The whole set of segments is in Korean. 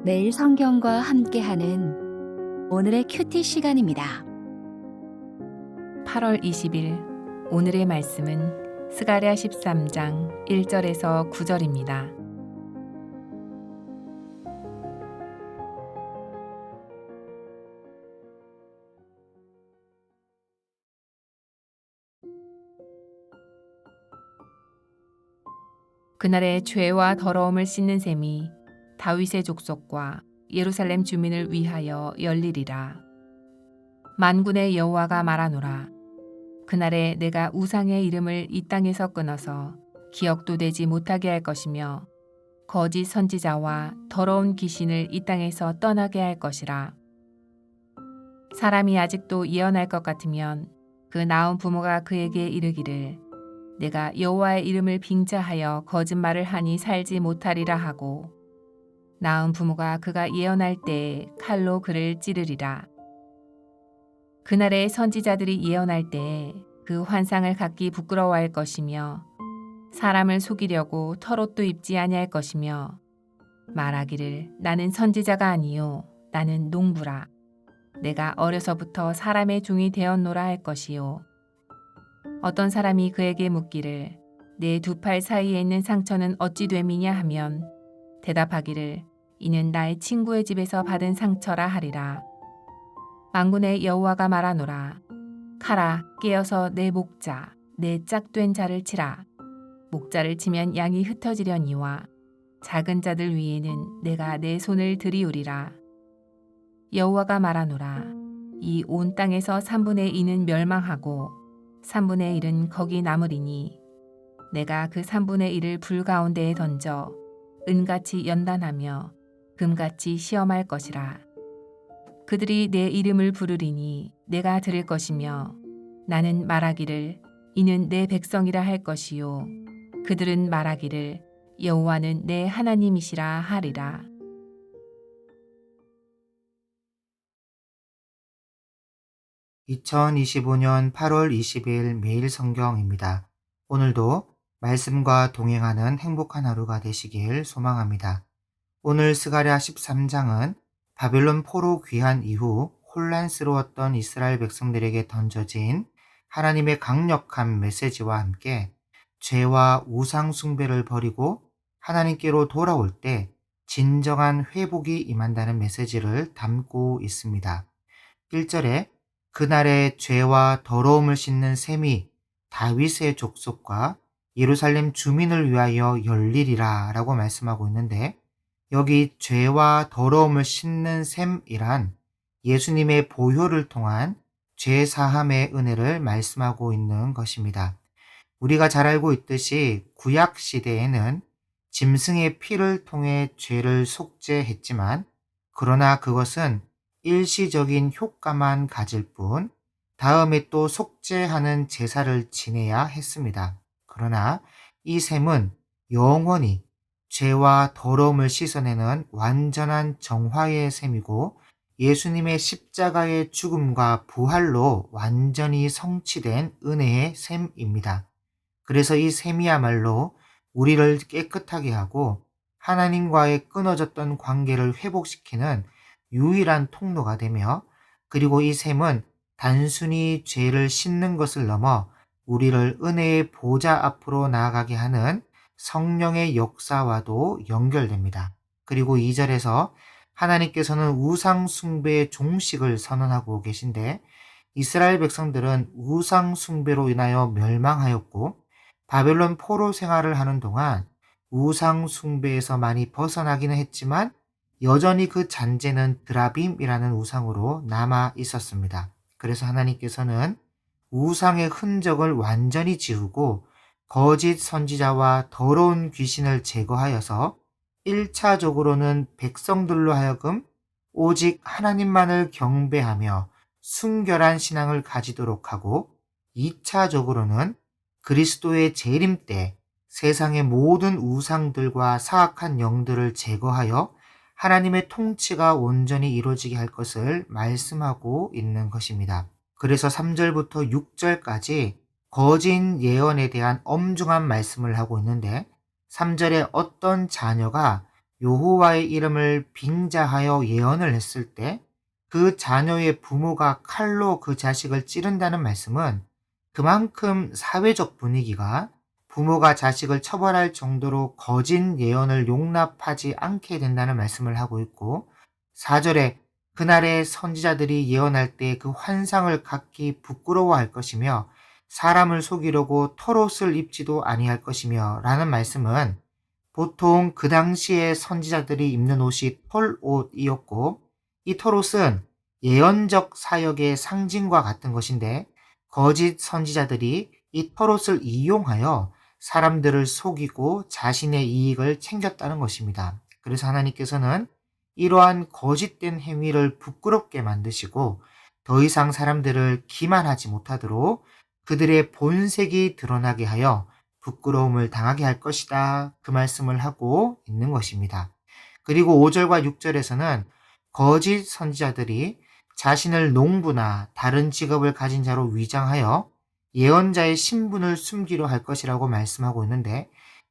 매일 성경과 함께하는 오늘의 큐티 시간입니다. 8월 20일 오늘의 말씀은 스가랴 13장 1절에서 9절입니다. 그날에 죄와 더러움을 씻는 셈이 다윗의 족속과 예루살렘 주민을 위하여 열리리라. 만군의 여호와가 말하노라. 그날에 내가 우상의 이름을 이 땅에서 끊어서 기억도 되지 못하게 할 것이며 거짓 선지자와 더러운 귀신을 이 땅에서 떠나게 할 것이라. 사람이 아직도 예언할 것 같으면 그 낳은 부모가 그에게 이르기를 내가 여호와의 이름을 빙자하여 거짓말을 하니 살지 못하리라 하고 낳은 부모가 그가 예언할 때에 칼로 그를 찌르리라. 그날에 선지자들이 예언할 때에 그 환상을 갖기 부끄러워할 것이며 사람을 속이려고 털옷도 입지 아니할 것이며 말하기를 나는 선지자가 아니요 나는 농부라. 내가 어려서부터 사람의 종이 되었노라 할 것이요. 어떤 사람이 그에게 묻기를 내 두 팔 사이에 있는 상처는 어찌 됨이냐 하면 대답하기를 이는 나의 친구의 집에서 받은 상처라 하리라. 만군의 여호와가 말하노라. 가라 깨어서 내 목자 내 짝된 자를 치라. 목자를 치면 양이 흩어지려니와 작은 자들 위에는 내가 내 손을 들이우리라. 여호와가 말하노라. 이 온 땅에서 3분의 2는 멸망하고 3분의 1은 거기 남으리니 내가 그 3분의 1을 불 가운데에 던져 은같이 연단하며 금같이 시험할 것이라. 그들이 내 이름을 부르리니 내가 들을 것이며 나는 말하기를 이는 내 백성이라 할 것이요 그들은 말하기를 여호와는 내 하나님이시라 하리라. (2025년 8월 20일) 매일 성경입니다. 오늘도 말씀과 동행하는 행복한 하루가 되시길 소망합니다. 오늘 스가랴 13장은 바벨론 포로 귀환 이후 혼란스러웠던 이스라엘 백성들에게 던져진 하나님의 강력한 메시지와 함께 죄와 우상 숭배를 버리고 하나님께로 돌아올 때 진정한 회복이 임한다는 메시지를 담고 있습니다. 1절에 그날에 죄와 더러움을 씻는 셈이 다윗의 족속과 예루살렘 주민을 위하여 열리리라 라고 말씀하고 있는데, 여기 죄와 더러움을 씻는 셈이란 예수님의 보혈을 통한 죄 사함의 은혜를 말씀하고 있는 것입니다. 우리가 잘 알고 있듯이 구약 시대에는 짐승의 피를 통해 죄를 속죄했지만, 그러나 그것은 일시적인 효과만 가질 뿐 다음에 또 속죄하는 제사를 지내야 했습니다. 그러나 이 셈은 영원히 죄와 더러움을 씻어내는 완전한 정화의 셈이고 예수님의 십자가의 죽음과 부활로 완전히 성취된 은혜의 셈입니다. 그래서 이 셈이야말로 우리를 깨끗하게 하고 하나님과의 끊어졌던 관계를 회복시키는 유일한 통로가 되며, 그리고 이 셈은 단순히 죄를 씻는 것을 넘어 우리를 은혜의 보좌 앞으로 나아가게 하는 성령의 역사와도 연결됩니다. 그리고 2절에서 하나님께서는 우상 숭배의 종식을 선언하고 계신데, 이스라엘 백성들은 우상 숭배로 인하여 멸망하였고 바벨론 포로 생활을 하는 동안 우상 숭배에서 많이 벗어나기는 했지만 여전히 그 잔재는 드라빔이라는 우상으로 남아 있었습니다. 그래서 하나님께서는 우상의 흔적을 완전히 지우고 거짓 선지자와 더러운 귀신을 제거하여서 1차적으로는 백성들로 하여금 오직 하나님만을 경배하며 순결한 신앙을 가지도록 하고, 2차적으로는 그리스도의 재림 때 세상의 모든 우상들과 사악한 영들을 제거하여 하나님의 통치가 온전히 이루어지게 할 것을 말씀하고 있는 것입니다. 그래서 3절부터 6절까지 거짓 예언에 대한 엄중한 말씀을 하고 있는데, 3절에 어떤 자녀가 여호와의 이름을 빙자하여 예언을 했을 때 그 자녀의 부모가 칼로 그 자식을 찌른다는 말씀은 그만큼 사회적 분위기가 부모가 자식을 처벌할 정도로 거짓 예언을 용납하지 않게 된다는 말씀을 하고 있고, 4절에 그날의 선지자들이 예언할 때 그 환상을 각기 부끄러워할 것이며 사람을 속이려고 털옷을 입지도 아니할 것이며 라는 말씀은 보통 그 당시에 선지자들이 입는 옷이 털옷이었고, 이 털옷은 예언적 사역의 상징과 같은 것인데 거짓 선지자들이 이 털옷을 이용하여 사람들을 속이고 자신의 이익을 챙겼다는 것입니다. 그래서 하나님께서는 이러한 거짓된 행위를 부끄럽게 만드시고 더 이상 사람들을 기만하지 못하도록 그들의 본색이 드러나게 하여 부끄러움을 당하게 할 것이다. 그 말씀을 하고 있는 것입니다. 그리고 5절과 6절에서는 거짓 선지자들이 자신을 농부나 다른 직업을 가진 자로 위장하여 예언자의 신분을 숨기려 할 것이라고 말씀하고 있는데,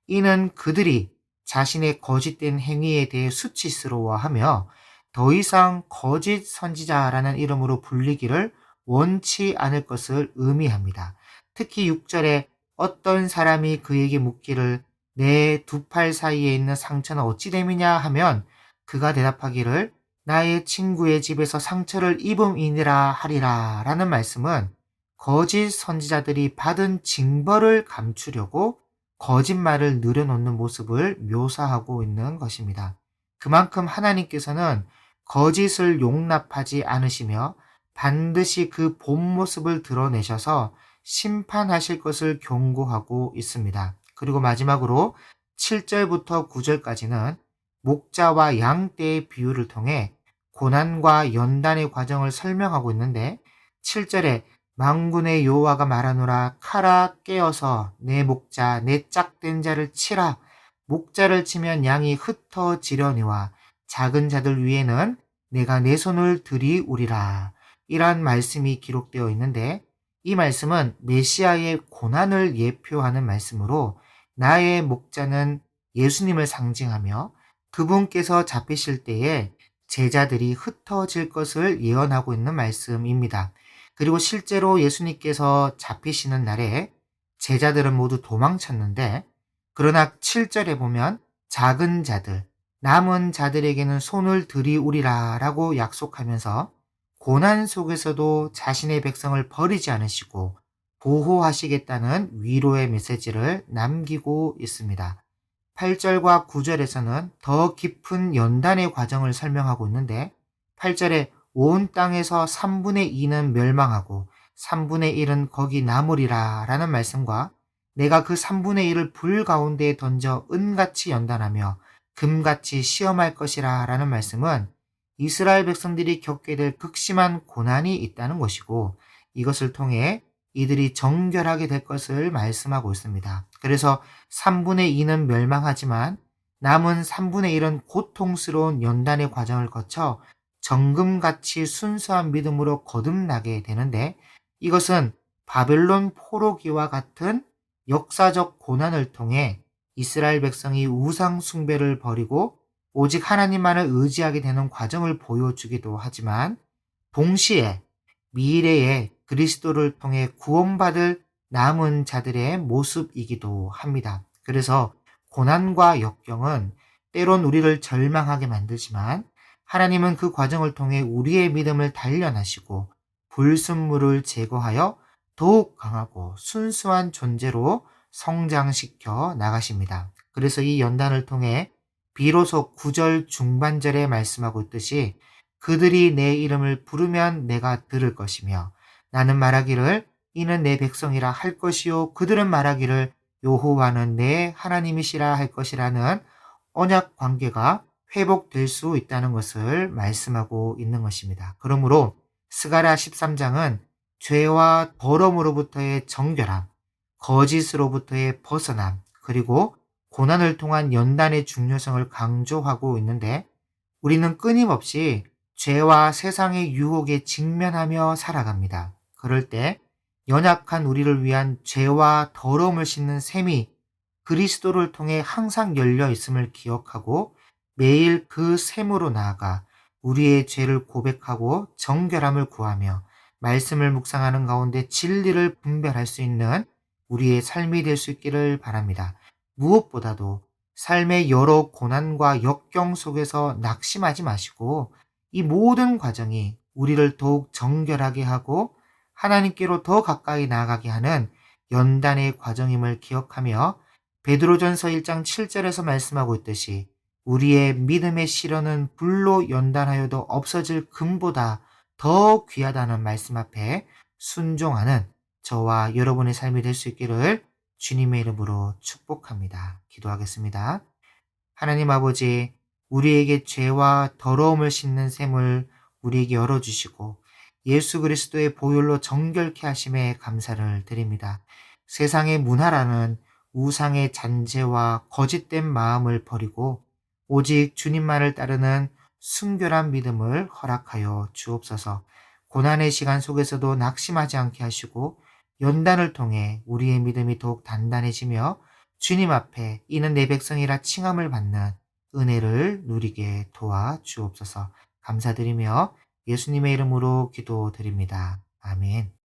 이는 그들이 자신의 거짓된 행위에 대해 수치스러워하며 더 이상 거짓 선지자라는 이름으로 불리기를 원치 않을 것을 의미합니다. 특히 6절에 어떤 사람이 그에게 묻기를 내 두 팔 사이에 있는 상처는 어찌 됨이냐 하면 그가 대답하기를 나의 친구의 집에서 상처를 입음이니라 하리라 라는 말씀은 거짓 선지자들이 받은 징벌을 감추려고 거짓말을 늘여놓는 모습을 묘사하고 있는 것입니다. 그만큼 하나님께서는 거짓을 용납하지 않으시며 반드시 그 본 모습을 드러내셔서 심판하실 것을 경고하고 있습니다. 그리고 마지막으로 7절부터 9절까지는 목자와 양떼의 비유를 통해 고난과 연단의 과정을 설명하고 있는데, 7절에 만군의 여호와가 말하노라 카라 깨어서 내 목자 내 짝된 자를 치라. 목자를 치면 양이 흩어지려니와 작은 자들 위에는 내가 내 손을 들이우리라. 이러한 말씀이 기록되어 있는데, 이 말씀은 메시아의 고난을 예표하는 말씀으로 나의 목자는 예수님을 상징하며 그분께서 잡히실 때에 제자들이 흩어질 것을 예언하고 있는 말씀입니다. 그리고 실제로 예수님께서 잡히시는 날에 제자들은 모두 도망쳤는데, 그러나 7절에 보면 작은 자들, 남은 자들에게는 손을 들이우리라 라고 약속하면서 고난 속에서도 자신의 백성을 버리지 않으시고 보호하시겠다는 위로의 메시지를 남기고 있습니다. 8절과 9절에서는 더 깊은 연단의 과정을 설명하고 있는데, 8절에 온 땅에서 3분의 2는 멸망하고 3분의 1은 거기 남으리라 라는 말씀과 내가 그 3분의 1을 불 가운데에 던져 은같이 연단하며 금같이 시험할 것이라 라는 말씀은 이스라엘 백성들이 겪게 될 극심한 고난이 있다는 것이고, 이것을 통해 이들이 정결하게 될 것을 말씀하고 있습니다. 그래서 3분의 2는 멸망하지만 남은 3분의 1은 고통스러운 연단의 과정을 거쳐 정금같이 순수한 믿음으로 거듭나게 되는데, 이것은 바벨론 포로기와 같은 역사적 고난을 통해 이스라엘 백성이 우상 숭배를 버리고 오직 하나님만을 의지하게 되는 과정을 보여주기도 하지만, 동시에 미래에 그리스도를 통해 구원받을 남은 자들의 모습이기도 합니다. 그래서 고난과 역경은 때론 우리를 절망하게 만들지만 하나님은 그 과정을 통해 우리의 믿음을 단련하시고 불순물을 제거하여 더욱 강하고 순수한 존재로 성장시켜 나가십니다. 그래서 이 연단을 통해 비로소 9절 중반절에 말씀하고 있듯이 그들이 내 이름을 부르면 내가 들을 것이며 나는 말하기를 이는 내 백성이라 할 것이요 그들은 말하기를 여호와는 내 하나님이시라 할 것이라는 언약 관계가 회복될 수 있다는 것을 말씀하고 있는 것입니다. 그러므로 스가랴 13장은 죄와 더러움으로부터의 정결함, 거짓으로부터의 벗어남, 그리고 고난을 통한 연단의 중요성을 강조하고 있는데, 우리는 끊임없이 죄와 세상의 유혹에 직면하며 살아갑니다. 그럴 때 연약한 우리를 위한 죄와 더러움을 씻는 샘이 그리스도를 통해 항상 열려 있음을 기억하고 매일 그 샘으로 나아가 우리의 죄를 고백하고 정결함을 구하며 말씀을 묵상하는 가운데 진리를 분별할 수 있는 우리의 삶이 될 수 있기를 바랍니다. 무엇보다도 삶의 여러 고난과 역경 속에서 낙심하지 마시고 이 모든 과정이 우리를 더욱 정결하게 하고 하나님께로 더 가까이 나아가게 하는 연단의 과정임을 기억하며 베드로전서 1장 7절에서 말씀하고 있듯이 우리의 믿음의 시련은 불로 연단하여도 없어질 금보다 더 귀하다는 말씀 앞에 순종하는 저와 여러분의 삶이 될 수 있기를 주님의 이름으로 축복합니다. 기도하겠습니다. 하나님 아버지, 우리에게 죄와 더러움을 씻는 샘을 우리에게 열어주시고 예수 그리스도의 보혈로 정결케 하심에 감사를 드립니다. 세상의 문화라는 우상의 잔재와 거짓된 마음을 버리고 오직 주님만을 따르는 순결한 믿음을 허락하여 주옵소서. 고난의 시간 속에서도 낙심하지 않게 하시고 연단을 통해 우리의 믿음이 더욱 단단해지며 주님 앞에 이는 내 백성이라 칭함을 받는 은혜를 누리게 도와 주옵소서. 감사드리며 예수님의 이름으로 기도드립니다. 아멘.